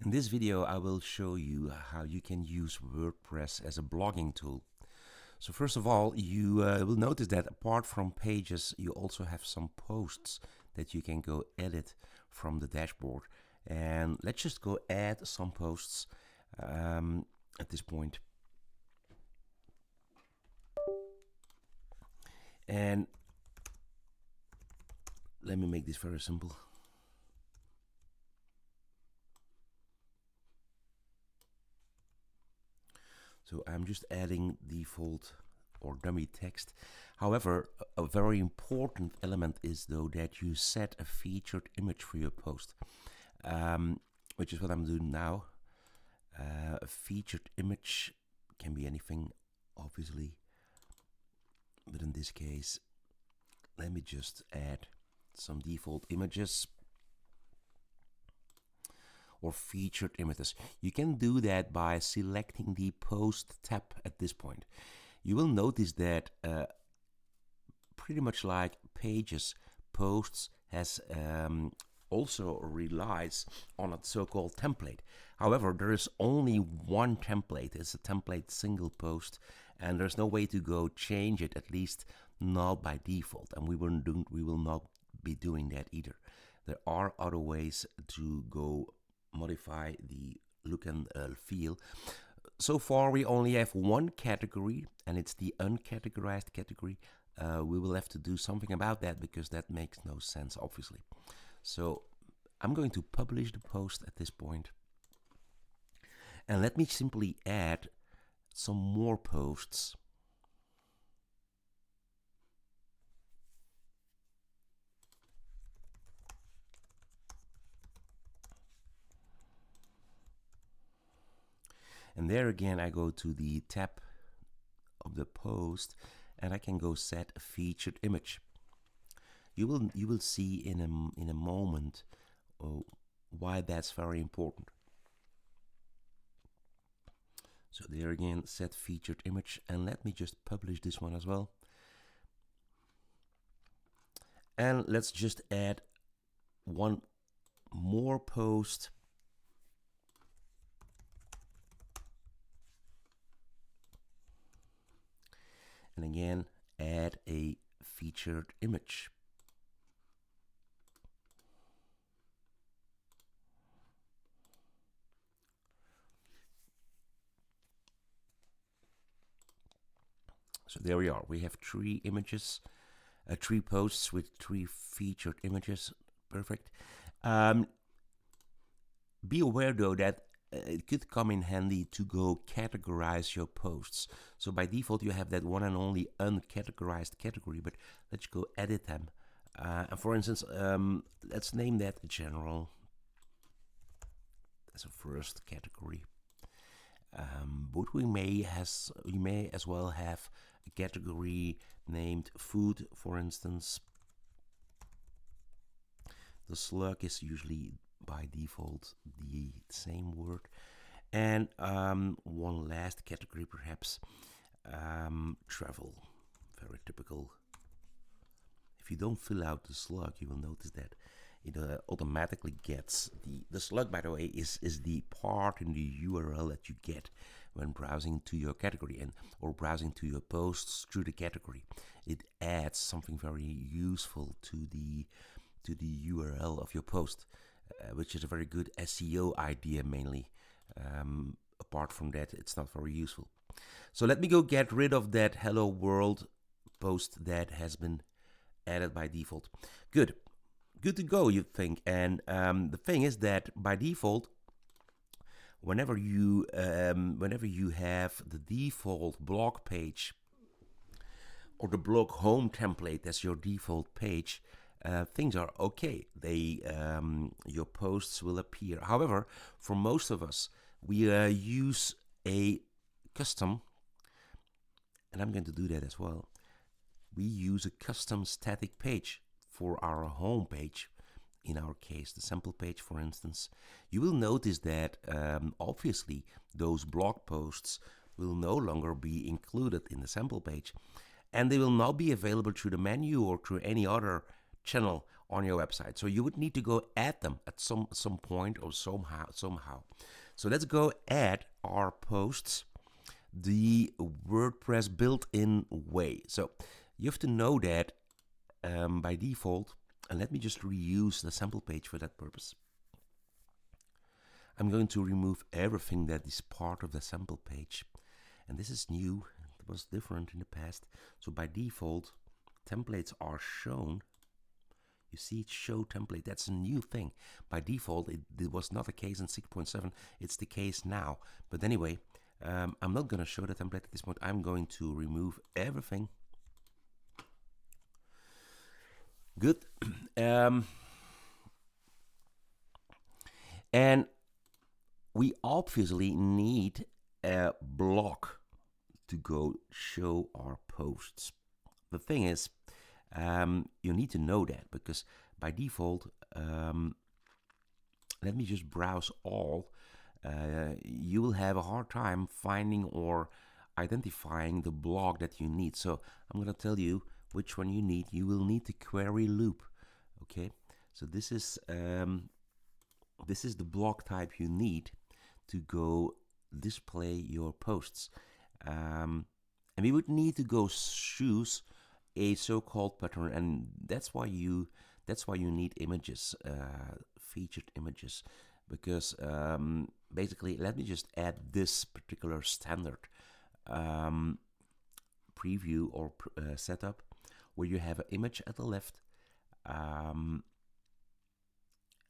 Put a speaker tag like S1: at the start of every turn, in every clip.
S1: In this video, I will show you how you can use WordPress as a blogging tool. So first of all, you will notice that apart from pages, you also have some posts that you can go edit from the dashboard. And let's just go add some posts at this point. And let me make this very simple. So I'm just adding default or dummy text. However, a very important element is though that you set a featured image for your post, which is what I'm doing now. A featured image can be anything, obviously, but in this case, let me just add some default images or featured images. You can do that by selecting the post tab at this point. You will notice that pretty much like pages, posts has also relies on a so-called template. However, there is only one template. It's a template single post, and there's no way to go change it, at least not by default, and we will not be doing that either. There are other ways to go modify the look and feel. So far we only have one category, and it's the uncategorized category. We will have to do something about that because that makes no sense, obviously. So I'm going to publish the post at this point, and let me simply add some more posts. And there again, I go to the tab of the post, and I can go set a featured image. You will see in a moment why that's very important. So there again, set featured image, and let me just publish this one as well. And let's just add one more post. And again, add a featured image. So there we are. We have three images, three posts with three featured images. Perfect. Be aware though that it could come in handy to go categorize your posts. So by default, you have that one and only uncategorized category, but let's go edit them. And for instance, let's name that general as a first category. But we may as well have a category named food, for instance. The slug is usually by default the same word. And one last category perhaps, travel, very typical. If you don't fill out the slug, you will notice that it automatically gets the slug, by the way, is the part in the URL that you get when browsing to your category or browsing to your posts through the category. It adds something very useful to the URL of your post, which is a very good SEO idea mainly. Apart from that, it's not very useful. So let me go get rid of that hello world post that has been added by default. Good to go, you think. And the thing is that by default, whenever you have the default blog page or the blog home template as your default page, things are okay. Your posts will appear. However, for most of us, we use a custom, and I'm going to do that as well. We use a custom static page for our home page. In our case, the sample page, for instance. You will notice that obviously those blog posts will no longer be included in the sample page, and they will not be available through the menu or through any other channel on your website. So you would need to go add them at some point or somehow. So let's go add our posts the WordPress built-in way. So you have to know that by default, and let me just reuse the sample page for that purpose. I'm going to remove everything that is part of the sample page. And this is new. It was different in the past. So by default, templates are shown. You see it show template. That's a new thing. By default, it was not the case in 6.7. It's the case now. But anyway, I'm not going to show the template at this point. I'm going to remove everything. Good. And we obviously need a block to go show our posts. The thing is, you need to know that because by default, let me just browse all. You will have a hard time finding or identifying the block that you need. So I'm going to tell you which one you need. You will need the query loop. Okay, so this is the block type you need to go display your posts. And we would need to go choose a so-called pattern, and that's why you need images, featured images, because basically, let me just add this particular standard preview or setup where you have an image at the left. And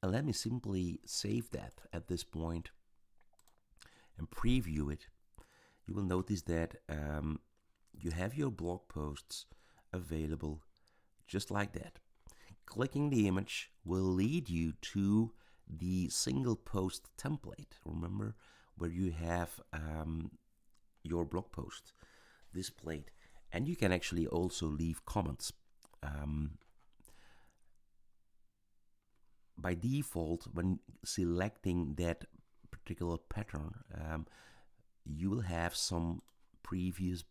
S1: let me simply save that at this point and preview it. You will notice that you have your blog posts available just like that. Clicking the image will lead you to the single post template. Remember, where you have your blog post displayed, and you can actually also leave comments. By default, when selecting that particular pattern, you will have some previous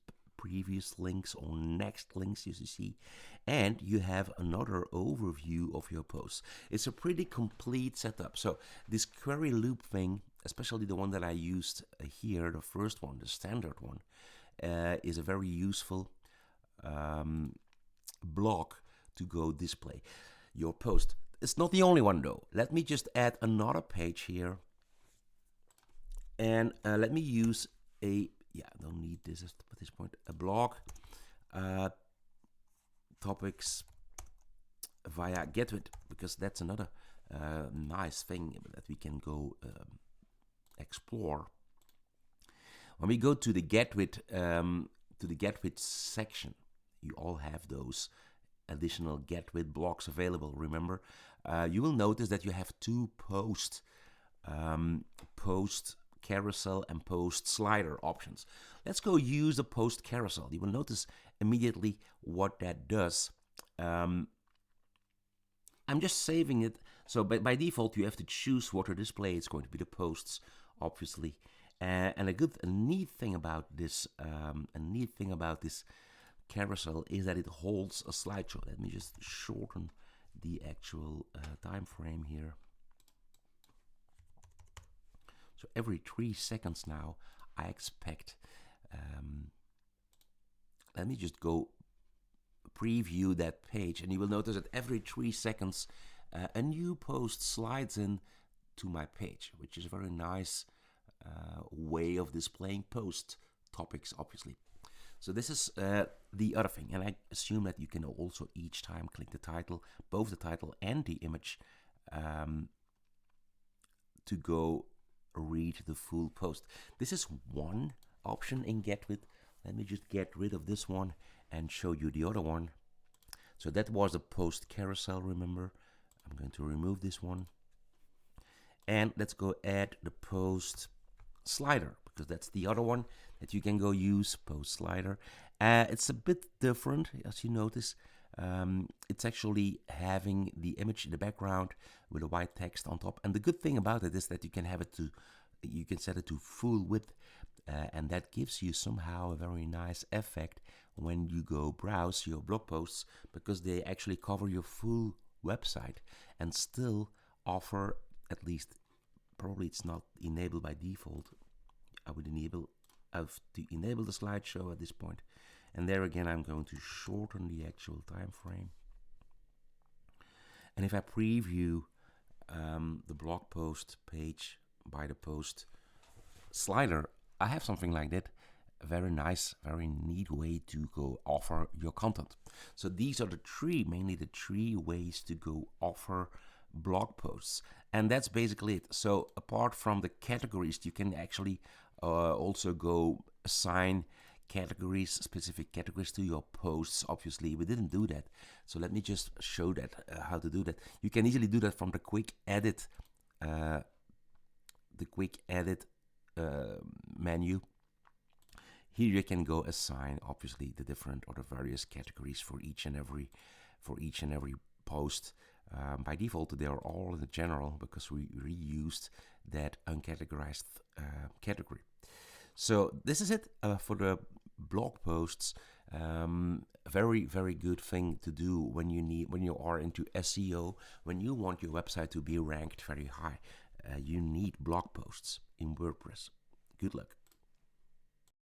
S1: links or next links, you see, and you have another overview of your posts. It's a pretty complete setup. So this query loop thing, especially the one that I used here, the first one, the standard one, is a very useful block to go display your post. It's not the only one though. Let me just add another page here, and let me use I don't need this at this point. A blog topics via GetWith, because that's another nice thing that we can go explore. When we go to the GetWith section, you all have those additional GetWith blocks available. Remember, you will notice that you have two post carousel and post slider options. Let's go use the post carousel. You will notice immediately what that does. I'm just saving it. So by default, you have to choose what to display. It's going to be the posts, obviously. And a neat thing about this carousel is that it holds a slideshow. Let me just shorten the actual time frame here. So every 3 seconds now, I expect, let me just go preview that page, and you will notice that every 3 seconds, a new post slides in to my page, which is a very nice way of displaying post topics, obviously. So this is the other thing, and I assume that you can also each time click the title, both the title and the image, to go read the full post. This is one option in GetWith. Let me just get rid of this one and show you the other one. So that was the post carousel, remember. I'm going to remove this one. And let's go add the post slider, because that's the other one that you can go use, post slider. It's a bit different, as you notice. It's actually having the image in the background with a white text on top. And the good thing about it is that you can set it to full width, and that gives you somehow a very nice effect when you go browse your blog posts, because they actually cover your full website and still offer, at least probably it's not enabled by default. I have to enable the slideshow at this point, and there again I'm going to shorten the actual time frame. And if I preview the blog post page by the post slider, I have something like that. A very nice, very neat way to go offer your content. So these are mainly the three ways to go offer blog posts, and that's basically it. So apart from the categories, you can actually also go assign specific categories to your posts. Obviously we didn't do that, so let me just show that how to do that. You can easily do that from the quick edit menu. Here you can go assign obviously the different or the various categories for each and every post. By default they are all in the general because we reused that uncategorized category. So this is it for the blog posts. Very, very good thing to do when you are into SEO, when you want your website to be ranked very high. You need blog posts in WordPress. Good luck.